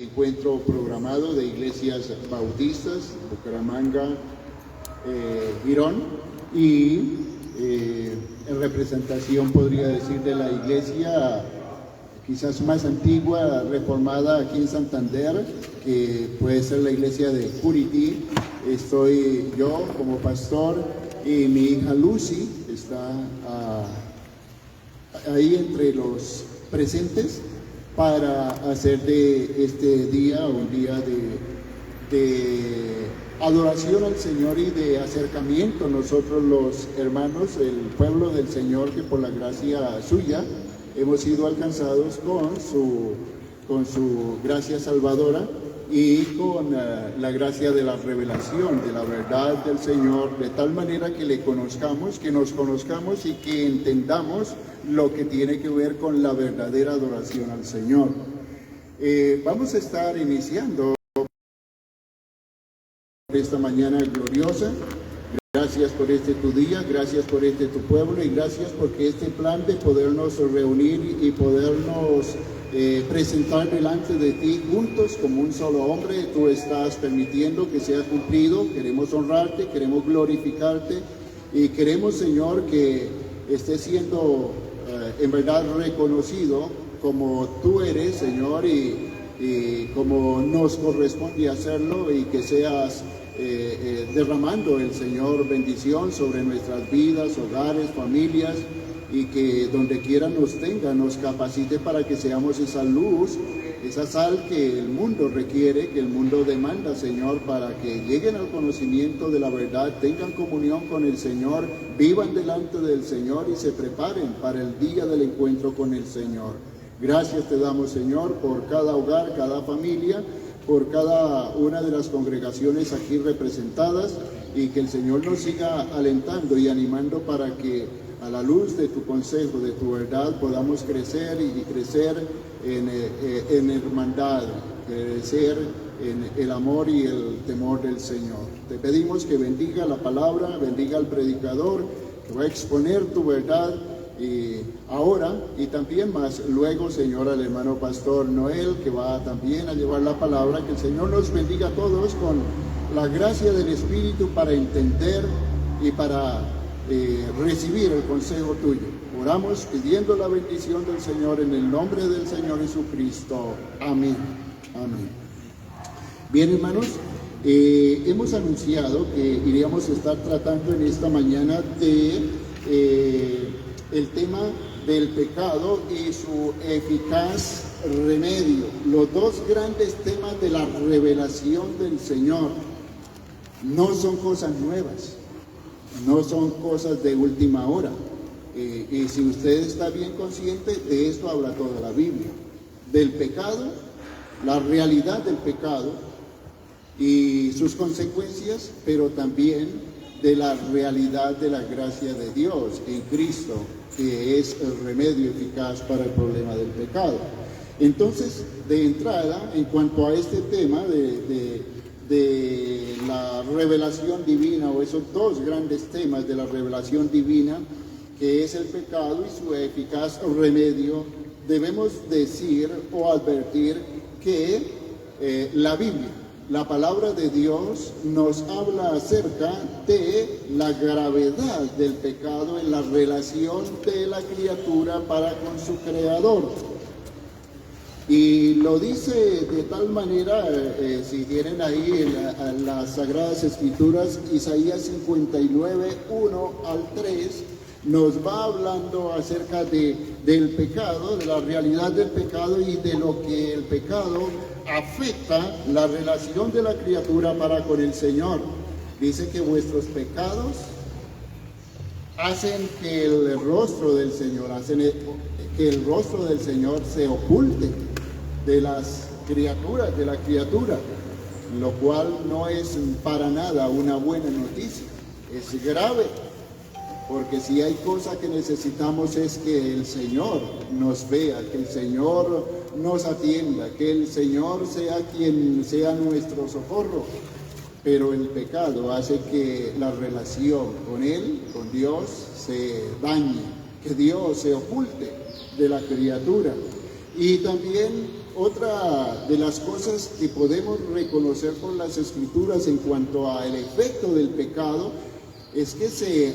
Encuentro programado de iglesias bautistas, Bucaramanga, Girón, y en representación, podría decir, de la iglesia quizás más antigua, reformada aquí en Santander, que puede ser la iglesia de Curití. Estoy yo como pastor y mi hija Lucy está ahí entre los presentes para hacer de este día un día de adoración al Señor y de acercamiento. Nosotros los hermanos, el pueblo del Señor, que por la gracia suya hemos sido alcanzados con su gracia salvadora y con la gracia de la revelación de la verdad del Señor, de tal manera que le conozcamos, que nos conozcamos y que entendamos lo que tiene que ver con la verdadera adoración al Señor. Vamos a estar iniciando esta mañana gloriosa. Gracias por este tu día, gracias por este tu pueblo y gracias porque este plan de podernos reunir y podernos presentar delante de ti juntos como un solo hombre, tú estás permitiendo que sea cumplido. Queremos honrarte, queremos glorificarte y queremos, Señor, que esté siendo en verdad reconocido como tú eres, Señor, y como nos corresponde hacerlo, y que seas derramando el Señor bendición sobre nuestras vidas, hogares, familias, y que donde quiera nos tenga, nos capacite para que seamos esa luz, esa sal que el mundo requiere, que el mundo demanda, Señor, para que lleguen al conocimiento de la verdad, tengan comunión con el Señor, vivan delante del Señor y se preparen para el día del encuentro con el Señor. Gracias te damos, Señor, por cada hogar, cada familia, por cada una de las congregaciones aquí representadas, y que el Señor nos siga alentando y animando para que a la luz de tu consejo, de tu verdad, podamos crecer y crecer en hermandad, crecer en el amor y el temor del Señor. Te pedimos que bendiga la palabra, bendiga al predicador que va a exponer tu verdad, y ahora y también más luego, Señor, al hermano pastor Noel, que va también a llevar la palabra. Que el Señor nos bendiga a todos con la gracia del Espíritu para entender y para recibir el consejo tuyo. Oramos pidiendo la bendición del Señor en el nombre del Señor Jesucristo. Amén. Amén. Bien, hermanos, hemos anunciado que iríamos a estar tratando en esta mañana el tema del pecado y su eficaz remedio. Los dos grandes temas de la revelación del Señor no son cosas nuevas, no son cosas de última hora. Y si usted está bien consciente, de esto habla toda la Biblia. Del pecado, la realidad del pecado y sus consecuencias, pero también de la realidad de la gracia de Dios en Cristo, que es el remedio eficaz para el problema del pecado. Entonces, de entrada, en cuanto a este tema de la revelación divina, o esos dos grandes temas de la revelación divina, que es el pecado y su eficaz remedio, debemos decir o advertir que la Biblia, la palabra de Dios, nos habla acerca de la gravedad del pecado en la relación de la criatura para con su Creador. Y lo dice de tal manera, si tienen ahí en las Sagradas Escrituras, Isaías 59, 1 al 3, nos va hablando acerca del pecado, de la realidad del pecado y de lo que el pecado afecta la relación de la criatura para con el Señor. Dice que vuestros pecados hacen que el rostro del Señor, se oculte de las criaturas, de la criatura, lo cual no es para nada una buena noticia. Es grave, porque si hay cosa que necesitamos es que el Señor nos vea, que el Señor nos atienda, que el Señor sea quien sea nuestro socorro. Pero el pecado hace que la relación con Él, con Dios, se dañe, que Dios se oculte de la criatura. Y también otra de las cosas que podemos reconocer por las Escrituras en cuanto al efecto del pecado es que se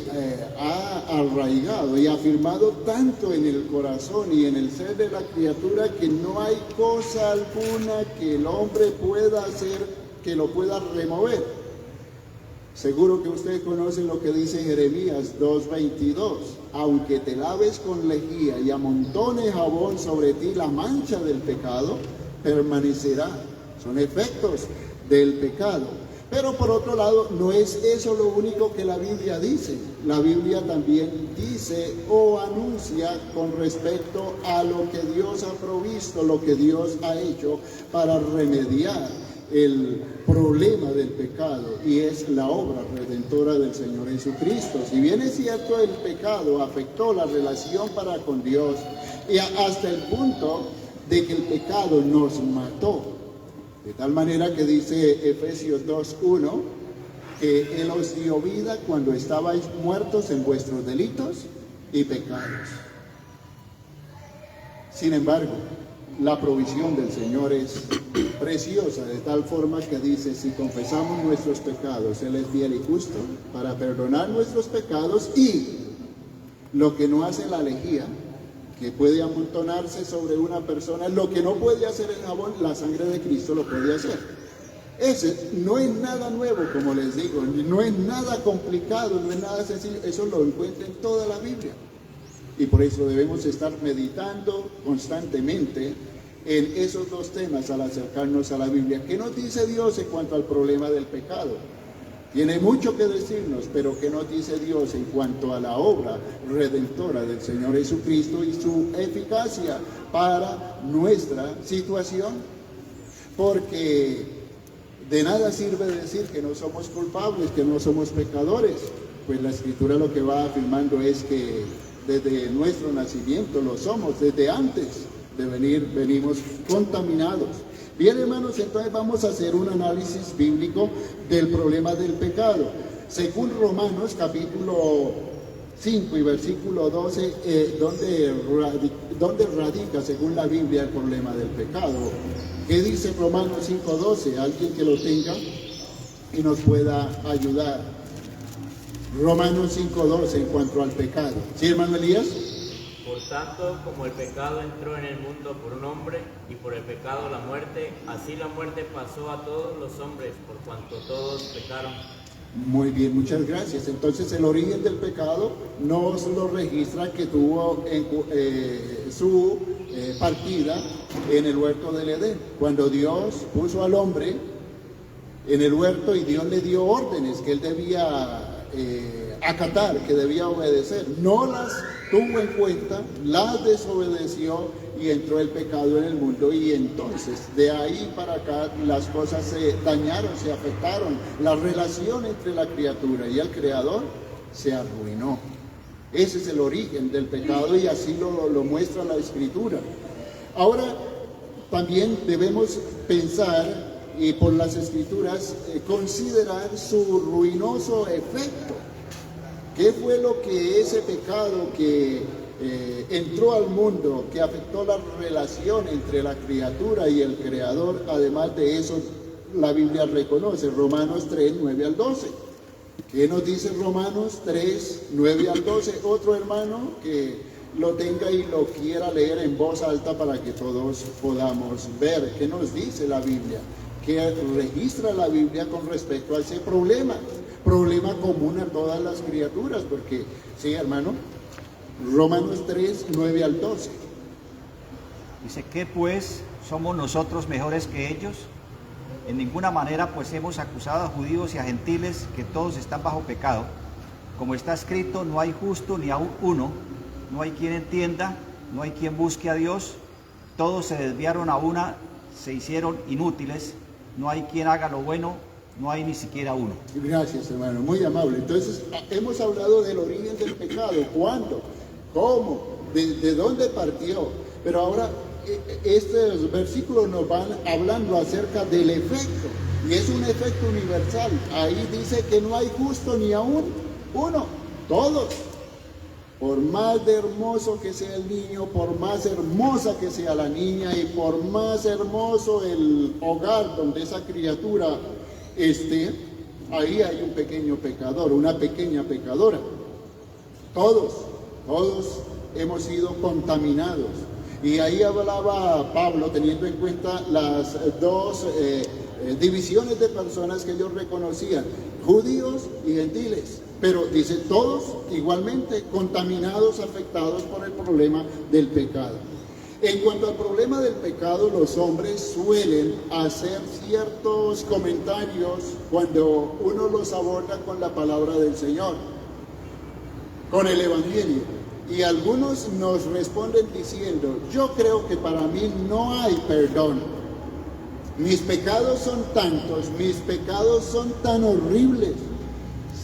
ha arraigado y afirmado tanto en el corazón y en el ser de la criatura que no hay cosa alguna que el hombre pueda hacer que lo pueda remover. Seguro que usted conoce lo que dice Jeremías 2:22. Aunque te laves con lejía y amontone jabón sobre ti, la mancha del pecado permanecerá. Son efectos del pecado. Pero por otro lado, no es eso lo único que la Biblia dice. La Biblia también dice o anuncia con respecto a lo que Dios ha provisto, lo que Dios ha hecho para remediar el problema del pecado, y es la obra redentora del Señor Jesucristo. Si bien es cierto, el pecado afectó la relación para con Dios y hasta el punto de que el pecado nos mató. De tal manera que dice Efesios 2:1 que Él os dio vida cuando estabais muertos en vuestros delitos y pecados. Sin embargo, la provisión del Señor es preciosa, de tal forma que dice: si confesamos nuestros pecados, Él es fiel y justo para perdonar nuestros pecados, y lo que no hace la lejía, que puede amontonarse sobre una persona, lo que no puede hacer el jabón, la sangre de Cristo lo puede hacer. Ese no es nada nuevo, como les digo, no es nada complicado, no es nada sencillo, eso lo encuentra en toda la Biblia. Y por eso debemos estar meditando constantemente en esos dos temas al acercarnos a la Biblia. ¿Qué nos dice Dios en cuanto al problema del pecado? Tiene mucho que decirnos, pero ¿qué nos dice Dios en cuanto a la obra redentora del Señor Jesucristo y su eficacia para nuestra situación? Porque de nada sirve decir que no somos culpables, que no somos pecadores, pues la Escritura lo que va afirmando es que desde nuestro nacimiento lo somos, desde antes de venir venimos contaminados. Bien, hermanos, entonces vamos a hacer un análisis bíblico del problema del pecado. Según Romanos capítulo 5 y versículo 12, donde radica según la Biblia el problema del pecado. ¿Qué dice Romanos 5:12? Alguien que lo tenga y nos pueda ayudar. Romanos 5:12 en cuanto al pecado. ¿Sí, hermano Elías? Por tanto, como el pecado entró en el mundo por un hombre, y por el pecado la muerte, así la muerte pasó a todos los hombres, por cuanto todos pecaron. Muy bien, muchas gracias. Entonces el origen del pecado nos lo registra que tuvo su partida en el huerto del Edén, cuando Dios puso al hombre en el huerto y Dios le dio órdenes que él debía acatar, que debía obedecer. No las tuvo en cuenta, las desobedeció y entró el pecado en el mundo, y entonces de ahí para acá las cosas se dañaron, se afectaron, la relación entre la criatura y el Creador se arruinó. Ese es el origen del pecado y así lo muestra la Escritura. Ahora también debemos pensar y por las Escrituras considerar su ruinoso efecto. ¿Qué fue lo que ese pecado que entró al mundo, que afectó la relación entre la criatura y el Creador? Además de eso, la Biblia reconoce Romanos 3, 9 al 12. ¿Qué nos dice Romanos 3, 9 al 12? Otro hermano que lo tenga y lo quiera leer en voz alta para que todos podamos ver qué nos dice la Biblia, qué registra la Biblia con respecto a ese problema común a todas las criaturas, porque, sí, hermano, Romanos 3, 9 al 12. Dice: ¿qué pues? ¿Somos nosotros mejores que ellos? En ninguna manera, pues hemos acusado a judíos y a gentiles, que todos están bajo pecado. Como está escrito: no hay justo ni aun uno, no hay quien entienda, no hay quien busque a Dios. Todos se desviaron a una, se hicieron inútiles, no hay quien haga lo bueno, no hay ni siquiera uno. Gracias, hermano, muy amable. Entonces, hemos hablado del origen del pecado, cuándo, cómo, de dónde partió. Pero ahora estos versículos nos van hablando acerca del efecto, y es un efecto universal. Ahí dice que no hay justo ni aún uno, todos. Por más de hermoso que sea el niño, por más hermosa que sea la niña y por más hermoso el hogar donde esa criatura esté, ahí hay un pequeño pecador, una pequeña pecadora. Todos hemos sido contaminados. Y ahí hablaba Pablo teniendo en cuenta las dos divisiones de personas que ellos reconocían, judíos y gentiles. Pero dice, todos igualmente contaminados, afectados por el problema del pecado. En cuanto al problema del pecado, los hombres suelen hacer ciertos comentarios cuando uno los aborda con la palabra del Señor, con el Evangelio. Y algunos nos responden diciendo, yo creo que para mí no hay perdón. Mis pecados son tantos, mis pecados son tan horribles,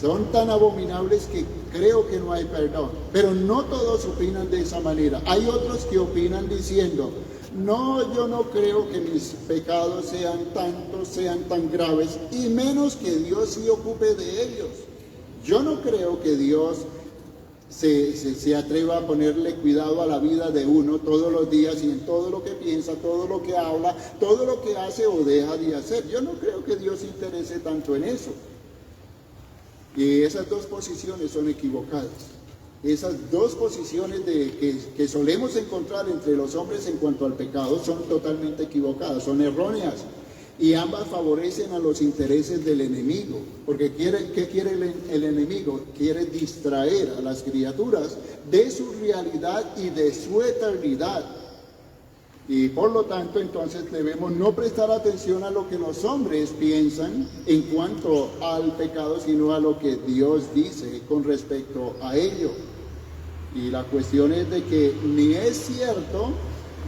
son tan abominables que creo que no hay perdón. Pero no todos opinan de esa manera. Hay otros que opinan diciendo, no, yo no creo que mis pecados sean tantos, sean tan graves, y menos que Dios se ocupe de ellos. Yo no creo que Dios se atreva a ponerle cuidado a la vida de uno todos los días y en todo lo que piensa, todo lo que habla, todo lo que hace o deja de hacer. Yo no creo que Dios se interese tanto en eso. Y esas dos posiciones son equivocadas. Esas dos posiciones que solemos encontrar entre los hombres en cuanto al pecado son totalmente equivocadas, son erróneas. Y ambas favorecen a los intereses del enemigo. Porque ¿qué quiere el enemigo? Quiere distraer a las criaturas de su realidad y de su eternidad. Y por lo tanto, entonces debemos no prestar atención a lo que los hombres piensan en cuanto al pecado, sino a lo que Dios dice con respecto a ello. Y la cuestión es de que ni es cierto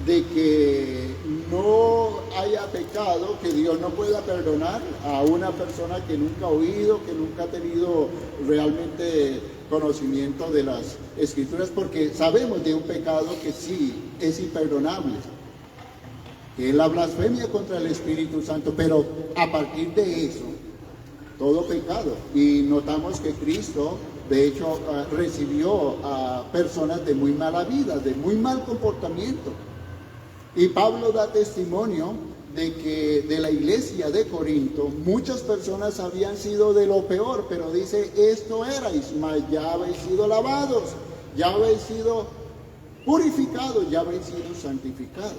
de que no haya pecado, que Dios no pueda perdonar a una persona que nunca ha oído, que nunca ha tenido realmente conocimiento de las Escrituras, porque sabemos de un pecado que sí es imperdonable, que es la blasfemia contra el Espíritu Santo, pero a partir de eso, todo pecado. Y notamos que Cristo, de hecho, recibió a personas de muy mala vida, de muy mal comportamiento. Y Pablo da testimonio de que de la iglesia de Corinto muchas personas habían sido de lo peor, pero dice, esto erais, mas ya habéis sido lavados, ya habéis sido purificados, ya habéis sido santificados.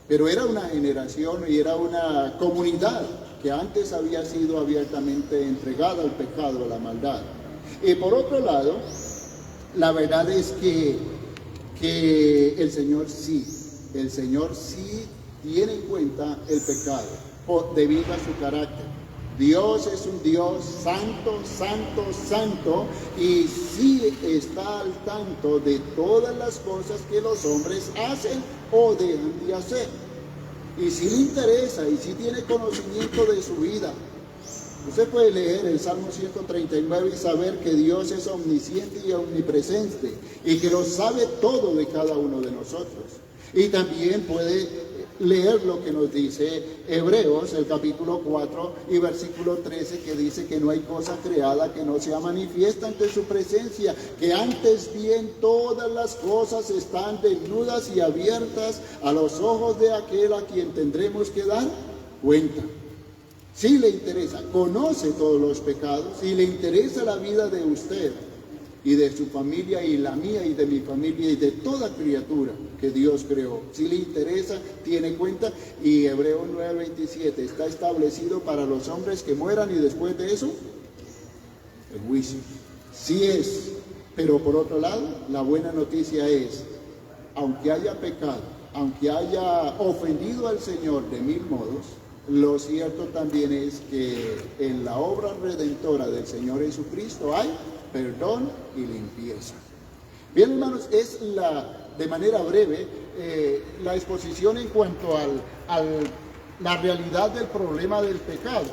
Pero era una generación y era una comunidad que antes había sido abiertamente entregada al pecado, a la maldad. Y por otro lado, la verdad es que el Señor sí tiene en cuenta el pecado debido a su carácter. Dios es un Dios santo, santo, santo, y sí está al tanto de todas las cosas que los hombres hacen o dejan de hacer. Y sí le interesa, y sí tiene conocimiento de su vida. Usted puede leer el Salmo 139 y saber que Dios es omnisciente y omnipresente, y que lo sabe todo de cada uno de nosotros. Y también puede leer lo que nos dice Hebreos, el capítulo 4 y versículo 13, que dice que no hay cosa creada que no sea manifiesta ante su presencia, que antes bien todas las cosas están desnudas y abiertas a los ojos de aquel a quien tendremos que dar cuenta. Si le interesa, conoce todos los pecados, si le interesa la vida de usted y de su familia y la mía y de mi familia y de toda criatura que Dios creó, si le interesa, tiene cuenta. Y Hebreos 9:27, está establecido para los hombres que mueran y después de eso el juicio. Sí es, pero por otro lado, la buena noticia es, aunque haya pecado, aunque haya ofendido al Señor de mil modos, lo cierto también es que en la obra redentora del Señor Jesucristo hay perdón y limpieza. Bien, hermanos, es de manera breve la exposición en cuanto a la realidad del problema del pecado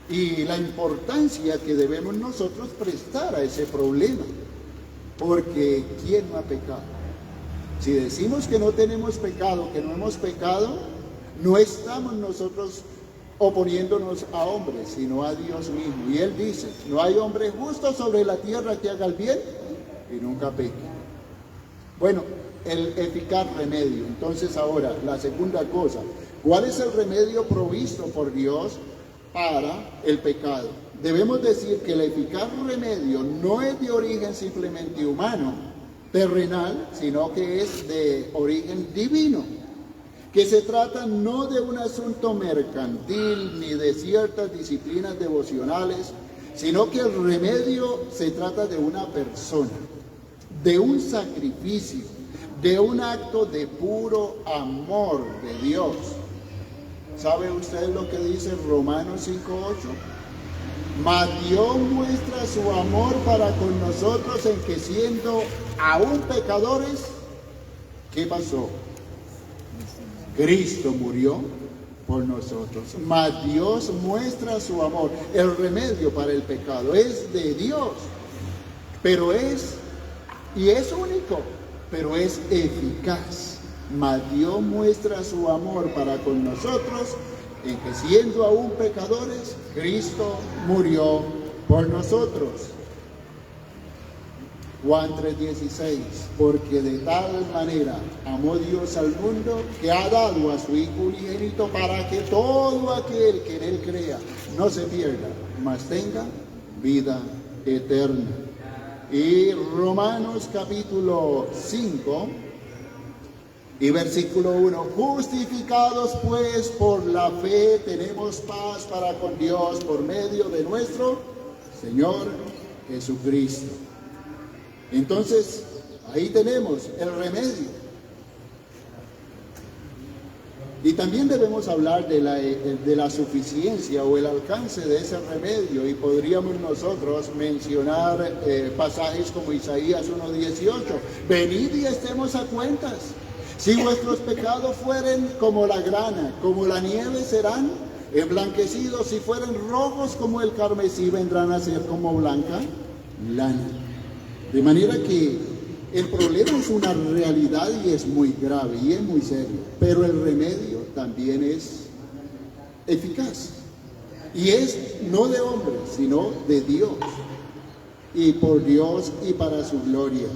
y la importancia que debemos nosotros prestar a ese problema, porque ¿quién no ha pecado? Si decimos que no tenemos pecado, que no hemos pecado, no estamos nosotros oponiéndonos a hombres, sino a Dios mismo. Y Él dice, no hay hombre justo sobre la tierra que haga el bien y nunca peque. Bueno, el eficaz remedio. Entonces ahora, la segunda cosa, ¿cuál es el remedio provisto por Dios para el pecado? Debemos decir que el eficaz remedio no es de origen simplemente humano, terrenal, sino que es de origen divino. Que se trata no de un asunto mercantil ni de ciertas disciplinas devocionales, sino que el remedio se trata de una persona, de un sacrificio, de un acto de puro amor de Dios. ¿Sabe usted lo que dice Romanos 5:8? Mas Dios muestra su amor para con nosotros en que siendo aún pecadores, ¿qué pasó? Cristo murió por nosotros. Mas Dios muestra su amor. El remedio para el pecado es de Dios, pero es único, pero es eficaz. Mas Dios muestra su amor para con nosotros en que siendo aún pecadores, Cristo murió por nosotros. Juan 3:16, porque de tal manera amó Dios al mundo que ha dado a su Hijo unigénito para que todo aquel que en él crea no se pierda, mas tenga vida eterna. Y Romanos capítulo 5 y versículo 1, justificados pues por la fe tenemos paz para con Dios por medio de nuestro Señor Jesucristo. Entonces, ahí tenemos el remedio. Y también debemos hablar de la suficiencia o el alcance de ese remedio. Y podríamos nosotros mencionar pasajes como Isaías 1:18. Venid y estemos a cuentas. Si vuestros pecados fueren como la grana, como la nieve serán emblanquecidos. Si fueren rojos como el carmesí, vendrán a ser como blanca lana. De manera que el problema es una realidad y es muy grave y es muy serio, pero el remedio también es eficaz. Y es no de hombre, sino de Dios. Y por Dios y para su gloria.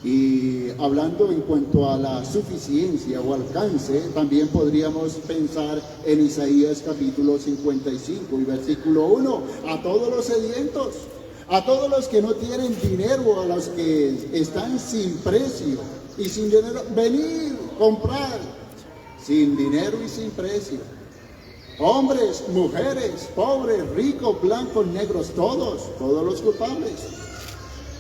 Y hablando en cuanto a la suficiencia o alcance, también podríamos pensar en Isaías capítulo 55 y versículo 1. A todos los sedientos, a todos los que no tienen dinero, a los que están sin precio y sin dinero, venid, comprar, sin dinero y sin precio. Hombres, mujeres, pobres, ricos, blancos, negros, todos los culpables.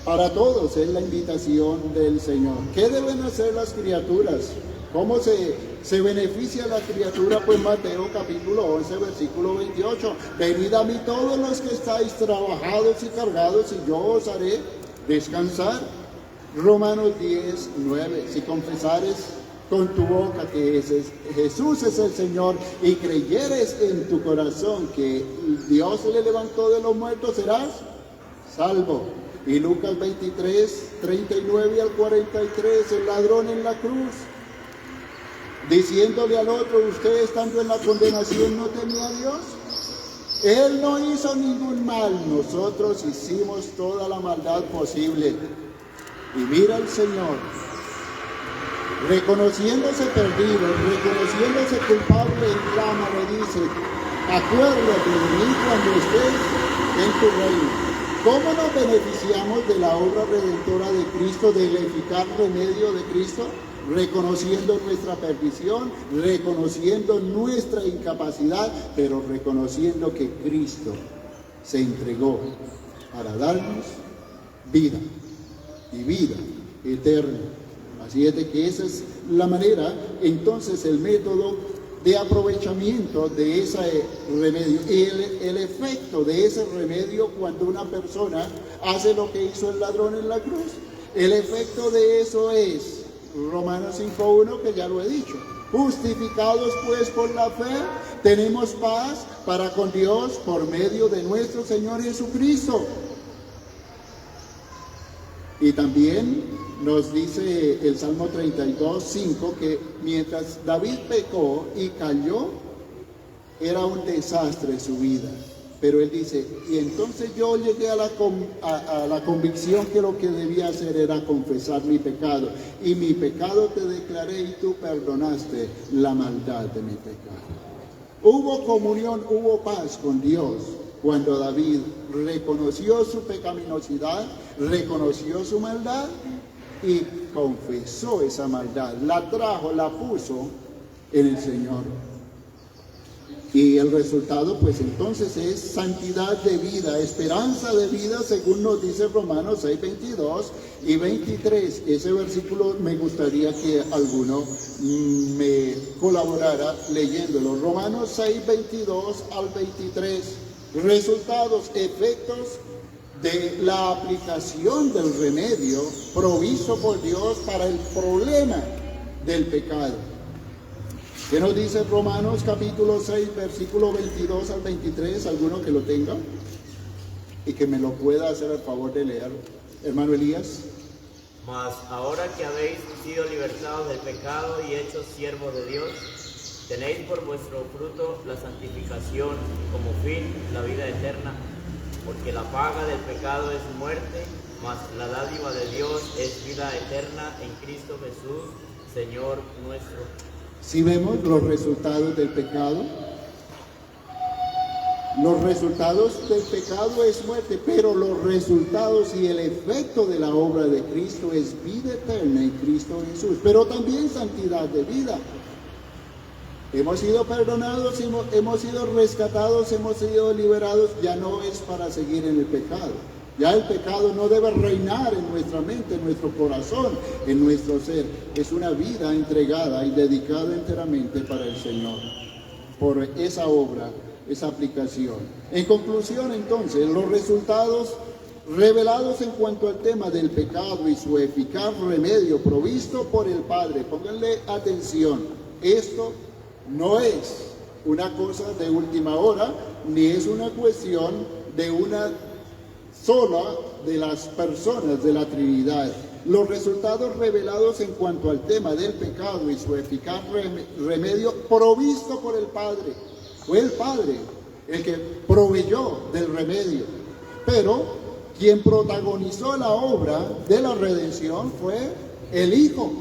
Para todos es la invitación del Señor. ¿Qué deben hacer las criaturas? ¿Cómo se beneficia la criatura? Pues Mateo capítulo 11, versículo 28. Venid a mí todos los que estáis trabajados y cargados, y yo os haré descansar. Romanos 10, 9. Si confesares con tu boca que Jesús es el Señor y creyeres en tu corazón que Dios le levantó de los muertos, serás salvo. Y Lucas 23, 39 al 43, el ladrón en la cruz, diciéndole al otro, usted estando en la condenación no temía a Dios. Él no hizo ningún mal, nosotros hicimos toda la maldad posible. Y mira al Señor, reconociéndose perdido, reconociéndose culpable, clama, le dice, acuérdate de mí cuando estés en tu reino. ¿Cómo nos beneficiamos de la obra redentora de Cristo, del eficaz remedio de Cristo? Reconociendo nuestra perdición, reconociendo nuestra incapacidad, pero reconociendo que Cristo se entregó para darnos vida y vida eterna. Así es de que esa es la manera, entonces el método de aprovechamiento de ese remedio y el efecto de ese remedio cuando una persona hace lo que hizo el ladrón en la cruz. El efecto de eso es Romanos 5:1, que ya lo he dicho. Justificados pues por la fe, tenemos paz para con Dios por medio de nuestro Señor Jesucristo. Y también nos dice el Salmo 32:5 que mientras David pecó y cayó, era un desastre su vida. Pero él dice, y entonces yo llegué a la convicción que lo que debía hacer era confesar mi pecado. Y mi pecado te declaré y tú perdonaste la maldad de mi pecado. Hubo comunión, hubo paz con Dios cuando David reconoció su pecaminosidad, reconoció su maldad y confesó esa maldad. La trajo, la puso en el Señor. Y el resultado, pues entonces, es santidad de vida, esperanza de vida, según nos dice Romanos 6, 22 y 23. Ese versículo me gustaría que alguno me colaborara leyéndolo. Romanos 6, 22 al 23. Resultados, efectos de la aplicación del remedio provisto por Dios para el problema del pecado. ¿Qué nos dice Romanos capítulo 6, versículo 22 al 23? ¿Alguno que lo tenga? Y que me lo pueda hacer el favor de leer. Hermano Elías. Mas ahora que habéis sido libertados del pecado y hechos siervos de Dios, tenéis por vuestro fruto la santificación y como fin la vida eterna, porque la paga del pecado es muerte, mas la dádiva de Dios es vida eterna en Cristo Jesús, Señor nuestro. Si vemos los resultados del pecado, es muerte, pero los resultados y el efecto de la obra de Cristo es vida eterna en Cristo Jesús, pero también santidad de vida. Hemos sido perdonados, hemos sido rescatados, hemos sido liberados, ya no es para seguir en el pecado. Ya el pecado no debe reinar en nuestra mente, en nuestro corazón, en nuestro ser. Es una vida entregada y dedicada enteramente para el Señor, por esa obra, esa aplicación. En conclusión, entonces, los resultados revelados en cuanto al tema del pecado y su eficaz remedio provisto por el Padre. Pónganle atención, esto no es una cosa de última hora, ni es una cuestión de una sola de las personas de la Trinidad. Los resultados revelados en cuanto al tema del pecado y su eficaz remedio provisto por el Padre. Fue el Padre el que proveyó del remedio, pero quien protagonizó la obra de la redención fue el Hijo.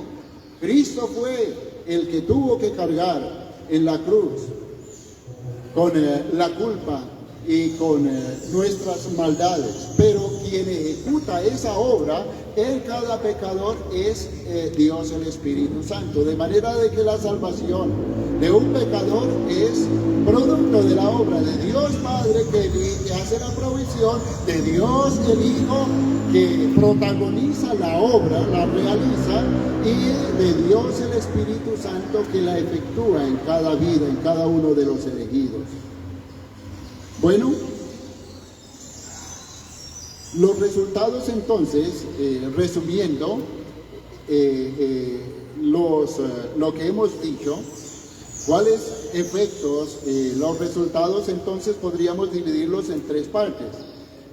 Cristo fue el que tuvo que cargar en la cruz con la culpa y con nuestras maldades, pero quien ejecuta esa obra en cada pecador es Dios el Espíritu Santo, de manera de que la salvación de un pecador es producto de la obra de Dios Padre que hace la provisión, de Dios el Hijo que protagoniza la obra, la realiza, y de Dios el Espíritu Santo que la efectúa en cada vida, en cada uno de los elegidos. Bueno, los resultados entonces, resumiendo lo que hemos dicho, ¿cuáles efectos? Los resultados entonces podríamos dividirlos en tres partes.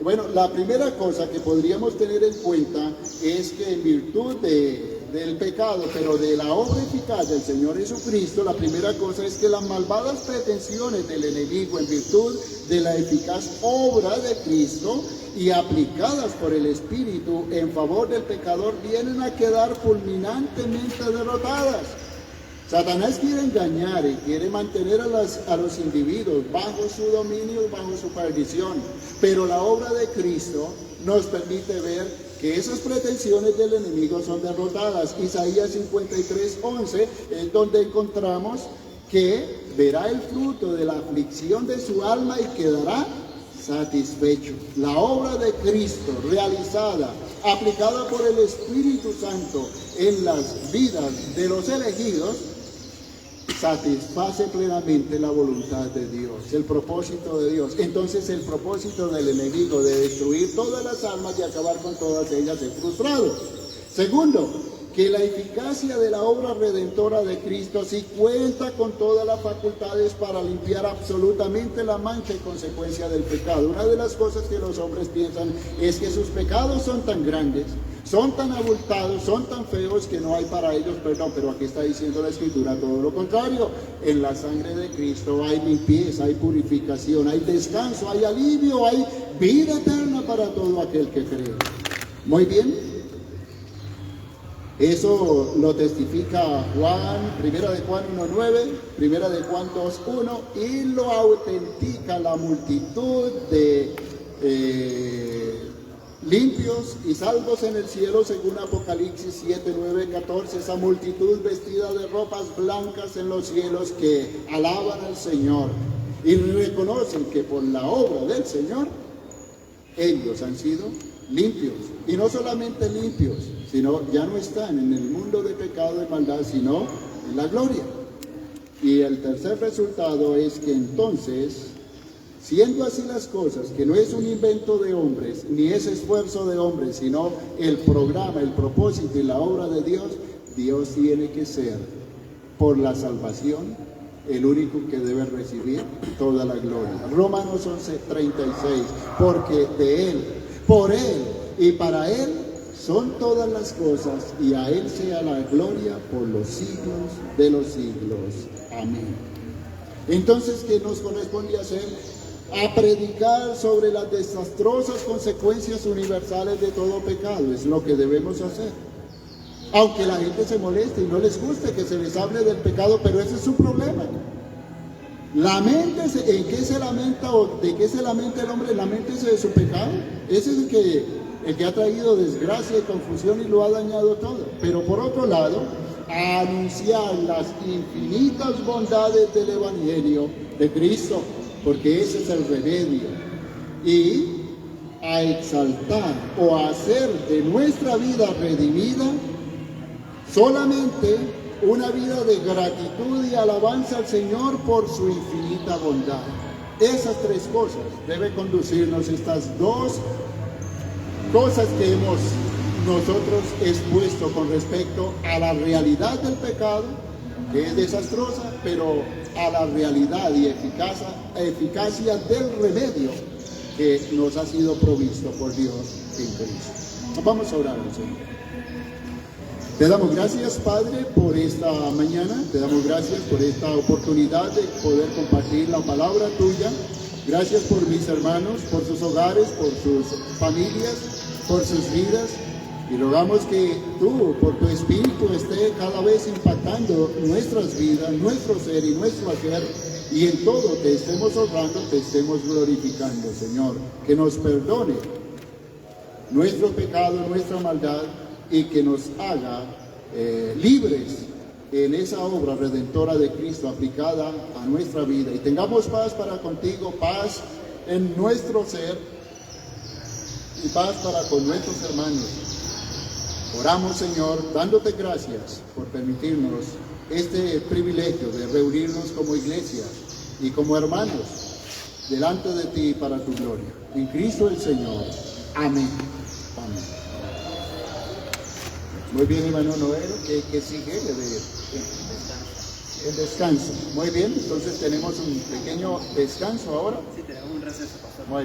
Bueno, la primera cosa que podríamos tener en cuenta es que en virtud del pecado, pero de la obra eficaz del Señor Jesucristo, la primera cosa es que las malvadas pretensiones del enemigo en virtud de la eficaz obra de Cristo y aplicadas por el Espíritu en favor del pecador vienen a quedar fulminantemente derrotadas. Satanás quiere engañar y quiere mantener a los individuos bajo su dominio y bajo su perdición, pero la obra de Cristo nos permite ver que esas pretensiones del enemigo son derrotadas. Isaías 53:11 es donde encontramos que verá el fruto de la aflicción de su alma y quedará satisfecho. La obra de Cristo realizada, aplicada por el Espíritu Santo en las vidas de los elegidos, satisface plenamente la voluntad de Dios, el propósito de Dios. Entonces el propósito del enemigo de destruir todas las almas y acabar con todas ellas es frustrado. Segundo, que la eficacia de la obra redentora de Cristo sí cuenta con todas las facultades para limpiar absolutamente la mancha y consecuencia del pecado. Una de las cosas que los hombres piensan es que sus pecados son tan grandes, son tan abultados, son tan feos que no hay para ellos perdón, pero aquí está diciendo la Escritura todo lo contrario. En la sangre de Cristo hay limpieza, hay purificación, hay descanso, hay alivio, hay vida eterna para todo aquel que cree. Muy bien, eso lo testifica Juan, 1 de Juan 1:9, 1 de Juan 2:1, y lo autentica la multitud de limpios y salvos en el cielo, según Apocalipsis 7:9-14, esa multitud vestida de ropas blancas en los cielos que alaban al Señor y reconocen que por la obra del Señor ellos han sido limpios, y no solamente limpios, sino ya no están en el mundo de pecado y maldad, sino en la gloria. Y el tercer resultado es que entonces, siendo así las cosas, que no es un invento de hombres, ni es esfuerzo de hombres, sino el programa, el propósito y la obra de Dios, Dios tiene que ser, por la salvación, el único que debe recibir toda la gloria. Romanos 11:36, porque de Él, por Él y para Él son todas las cosas, y a Él sea la gloria por los siglos de los siglos. Amén. Entonces, ¿qué nos corresponde hacer? A predicar sobre las desastrosas consecuencias universales de todo pecado. Es lo que debemos hacer. Aunque la gente se moleste y no les guste que se les hable del pecado, pero ese es su problema. Laméntese. ¿En qué se lamenta o de qué se lamenta el hombre? Laméntese de su pecado. Ese es el que ha traído desgracia y confusión y lo ha dañado todo. Pero por otro lado, a anunciar las infinitas bondades del Evangelio de Cristo, porque ese es el remedio, y a exaltar o a hacer de nuestra vida redimida solamente una vida de gratitud y alabanza al Señor por su infinita bondad. Esas tres cosas deben conducirnos, estas dos cosas que hemos nosotros expuesto con respecto a la realidad del pecado, que es desastrosa, pero a la realidad y eficacia del remedio que nos ha sido provisto por Dios en Cristo. Vamos a orar al Señor. Te damos gracias, Padre, por esta mañana. Te damos gracias por esta oportunidad de poder compartir la palabra tuya. Gracias por mis hermanos, por sus hogares, por sus familias, por sus vidas. Y rogamos que tú, por tu Espíritu, esté cada vez impactando nuestras vidas, nuestro ser y nuestro hacer, y en todo te estemos honrando, te estemos glorificando, Señor. Que nos perdone nuestro pecado, nuestra maldad, y que nos haga libres en esa obra redentora de Cristo aplicada a nuestra vida. Y tengamos paz para contigo, paz en nuestro ser y paz para con nuestros hermanos. Oramos, Señor, dándote gracias por permitirnos este privilegio de reunirnos como iglesia y como hermanos delante de ti para tu gloria. En Cristo el Señor. Amén. Amén. Muy bien, hermano Noero, ¿qué sigue? El descanso. Muy bien, entonces tenemos un pequeño descanso ahora. Sí, tenemos un receso, pastor. Muy bien.